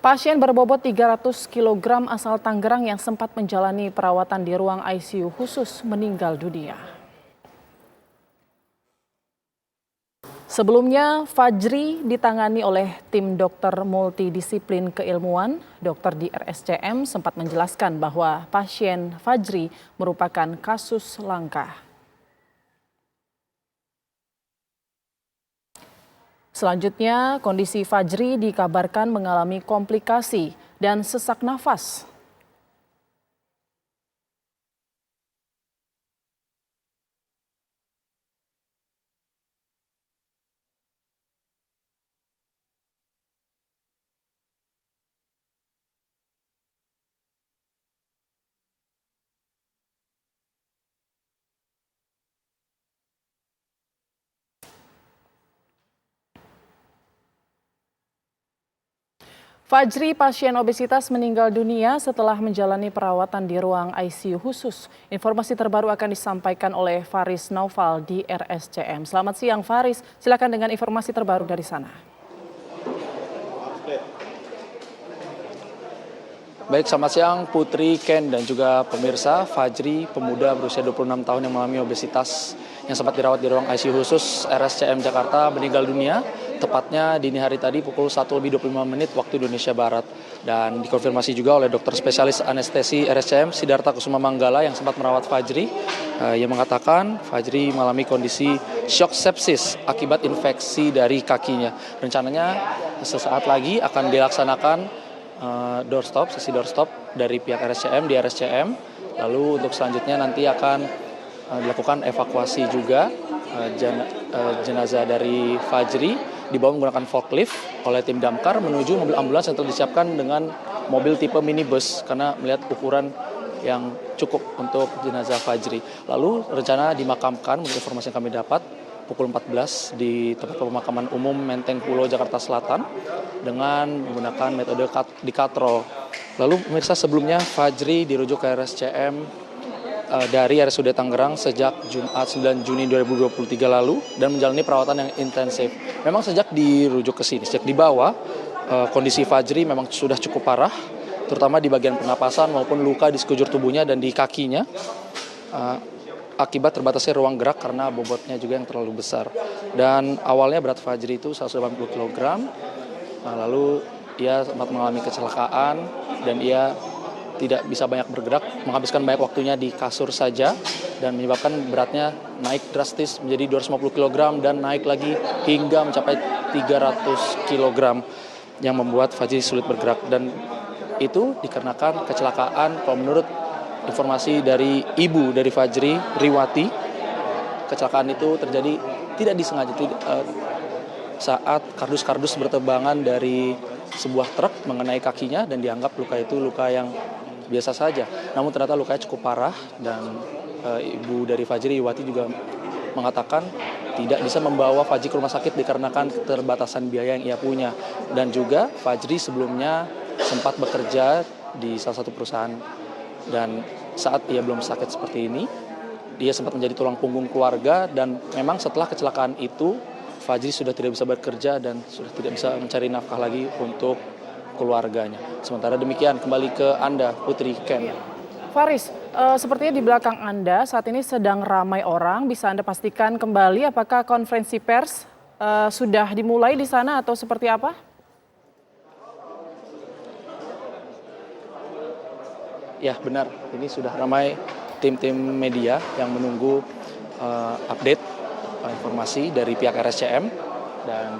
Pasien berbobot 300 kg asal Tangerang yang sempat menjalani perawatan di ruang ICU khusus meninggal dunia. Sebelumnya, Fajri ditangani oleh tim dokter multidisiplin keilmuan. Dokter di RSCM sempat menjelaskan bahwa pasien Fajri merupakan kasus langka. Selanjutnya, kondisi Fajri dikabarkan mengalami komplikasi dan sesak nafas. Fajri, pasien obesitas, meninggal dunia setelah menjalani perawatan di ruang ICU khusus. Informasi terbaru akan disampaikan oleh Faris Naufal di RSCM. Selamat siang Faris, silakan dengan informasi terbaru dari sana. Baik, selamat siang Putri, Ken, dan juga pemirsa. Fajri, pemuda berusia 26 tahun yang mengalami obesitas yang sempat dirawat di ruang ICU khusus RSCM Jakarta meninggal dunia, tepatnya dini hari tadi pukul 1:25 waktu Indonesia Barat. Dan dikonfirmasi juga oleh dokter spesialis anestesi RSCM Sidarta Kusuma Manggala yang sempat merawat Fajri, yang mengatakan Fajri mengalami kondisi shock sepsis akibat infeksi dari kakinya. Rencananya sesaat lagi akan dilaksanakan sesi doorstop dari pihak RSCM di RSCM. Lalu untuk selanjutnya nanti akan dilakukan evakuasi juga jenazah dari Fajri dibawa menggunakan forklift oleh tim damkar menuju mobil ambulans yang telah disiapkan dengan mobil tipe minibus karena melihat ukuran yang cukup untuk jenazah Fajri. Lalu rencana dimakamkan menurut informasi yang kami dapat pukul 14 di tempat pemakaman umum Menteng Pulo, Jakarta Selatan dengan menggunakan metode dikatrol. Lalu pemirsa, sebelumnya Fajri dirujuk ke RSCM dari RSUD Tangerang sejak Jumat 9 Juni 2023 lalu dan menjalani perawatan yang intensif. Memang sejak dirujuk ke sini, sejak dibawa, kondisi Fajri memang sudah cukup parah, terutama di bagian pernapasan maupun luka di sekujur tubuhnya dan di kakinya. Akibat terbatasnya ruang gerak karena bobotnya juga yang terlalu besar. Dan awalnya berat Fajri itu 180 kg, lalu ia sempat mengalami kecelakaan dan ia tidak bisa banyak bergerak, menghabiskan banyak waktunya di kasur saja dan menyebabkan beratnya naik drastis menjadi 250 kg dan naik lagi hingga mencapai 300 kg yang membuat Fajri sulit bergerak. Dan itu dikarenakan kecelakaan, kalau menurut informasi dari ibu dari Fajri, Riwati, kecelakaan itu terjadi tidak disengaja saat kardus-kardus bertebangan dari sebuah truk mengenai kakinya dan dianggap luka itu luka yang biasa saja. Namun ternyata lukanya cukup parah dan ibu dari Fajri, Riwati, juga mengatakan tidak bisa membawa Fajri ke rumah sakit dikarenakan keterbatasan biaya yang ia punya. Dan juga Fajri sebelumnya sempat bekerja di salah satu perusahaan dan saat ia belum sakit seperti ini, dia sempat menjadi tulang punggung keluarga dan memang setelah kecelakaan itu Fajri sudah tidak bisa bekerja dan sudah tidak bisa mencari nafkah lagi untuk keluarganya. Sementara demikian, kembali ke Anda, Putri, Ken. Faris, sepertinya di belakang Anda saat ini sedang ramai orang. Bisa Anda pastikan kembali apakah konferensi pers sudah dimulai di sana atau seperti apa? Ya, benar. Ini sudah ramai tim-tim media yang menunggu update informasi dari pihak RSCM dan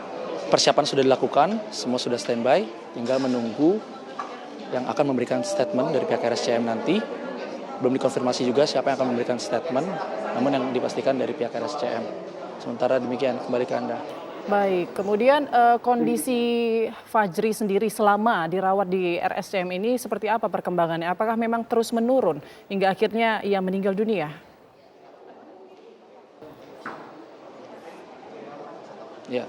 persiapan sudah dilakukan, semua sudah standby, tinggal menunggu yang akan memberikan statement dari pihak RSCM nanti. Belum dikonfirmasi juga siapa yang akan memberikan statement, namun yang dipastikan dari pihak RSCM. Sementara demikian, kembali ke Anda. Baik, kemudian kondisi Fajri sendiri selama dirawat di RSCM ini seperti apa perkembangannya? Apakah memang terus menurun hingga akhirnya ia meninggal dunia? Ya,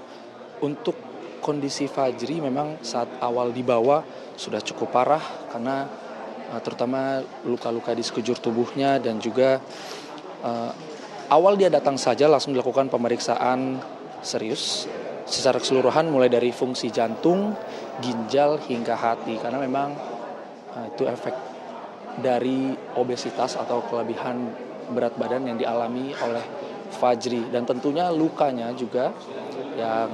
untuk kondisi Fajri memang saat awal dibawa sudah cukup parah karena terutama luka-luka di sekujur tubuhnya dan juga awal dia datang saja langsung dilakukan pemeriksaan serius secara keseluruhan mulai dari fungsi jantung, ginjal hingga hati, karena memang itu efek dari obesitas atau kelebihan berat badan yang dialami oleh Fajri. Dan tentunya lukanya juga yang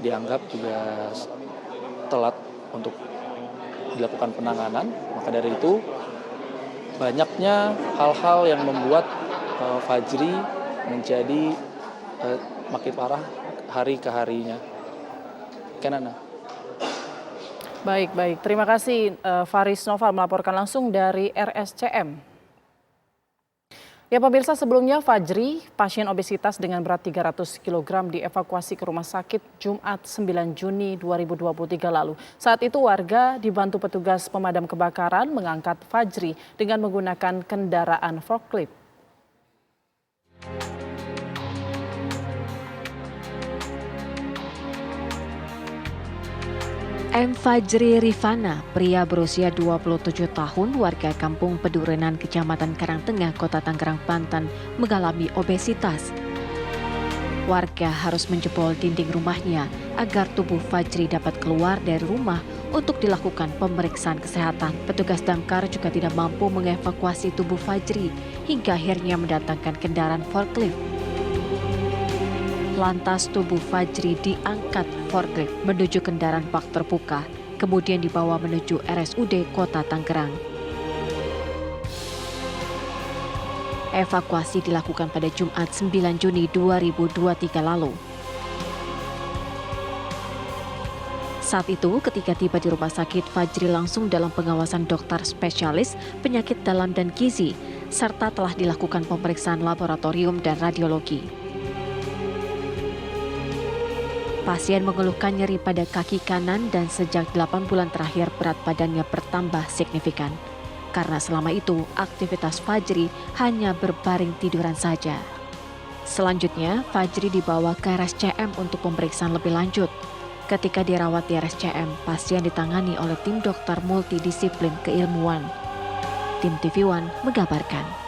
dianggap juga telat untuk dilakukan penanganan. Maka dari itu banyaknya hal-hal yang membuat Fajri menjadi makin parah hari ke harinya. Kenana. Baik. Terima kasih Faris Noval melaporkan langsung dari RSCM. Ya pemirsa, sebelumnya Fajri, pasien obesitas dengan berat 300 kg dievakuasi ke rumah sakit Jumat 9 Juni 2023 lalu. Saat itu warga dibantu petugas pemadam kebakaran mengangkat Fajri dengan menggunakan kendaraan forklift. M. Fajri Rifana, pria berusia 27 tahun, warga kampung Pedurenan, Kecamatan Karangtengah, Kota Tangerang, Banten, mengalami obesitas. Warga harus menjebol dinding rumahnya agar tubuh Fajri dapat keluar dari rumah untuk dilakukan pemeriksaan kesehatan. Petugas damkar juga tidak mampu mengevakuasi tubuh Fajri hingga akhirnya mendatangkan kendaraan forklift. Lantas tubuh Fajri diangkat forklift menuju kendaraan bak terbuka, kemudian dibawa menuju RSUD Kota Tangerang. Evakuasi dilakukan pada Jumat 9 Juni 2023 lalu. Saat itu, ketika tiba di rumah sakit, Fajri langsung dalam pengawasan dokter spesialis penyakit dalam dan gizi, serta telah dilakukan pemeriksaan laboratorium dan radiologi. Pasien mengeluhkan nyeri pada kaki kanan dan sejak 8 bulan terakhir berat badannya bertambah signifikan. Karena selama itu aktivitas Fajri hanya berbaring tiduran saja. Selanjutnya, Fajri dibawa ke RSCM untuk pemeriksaan lebih lanjut. Ketika dirawat di RSCM, pasien ditangani oleh tim dokter multidisiplin keilmuan. Tim TV One mengabarkan.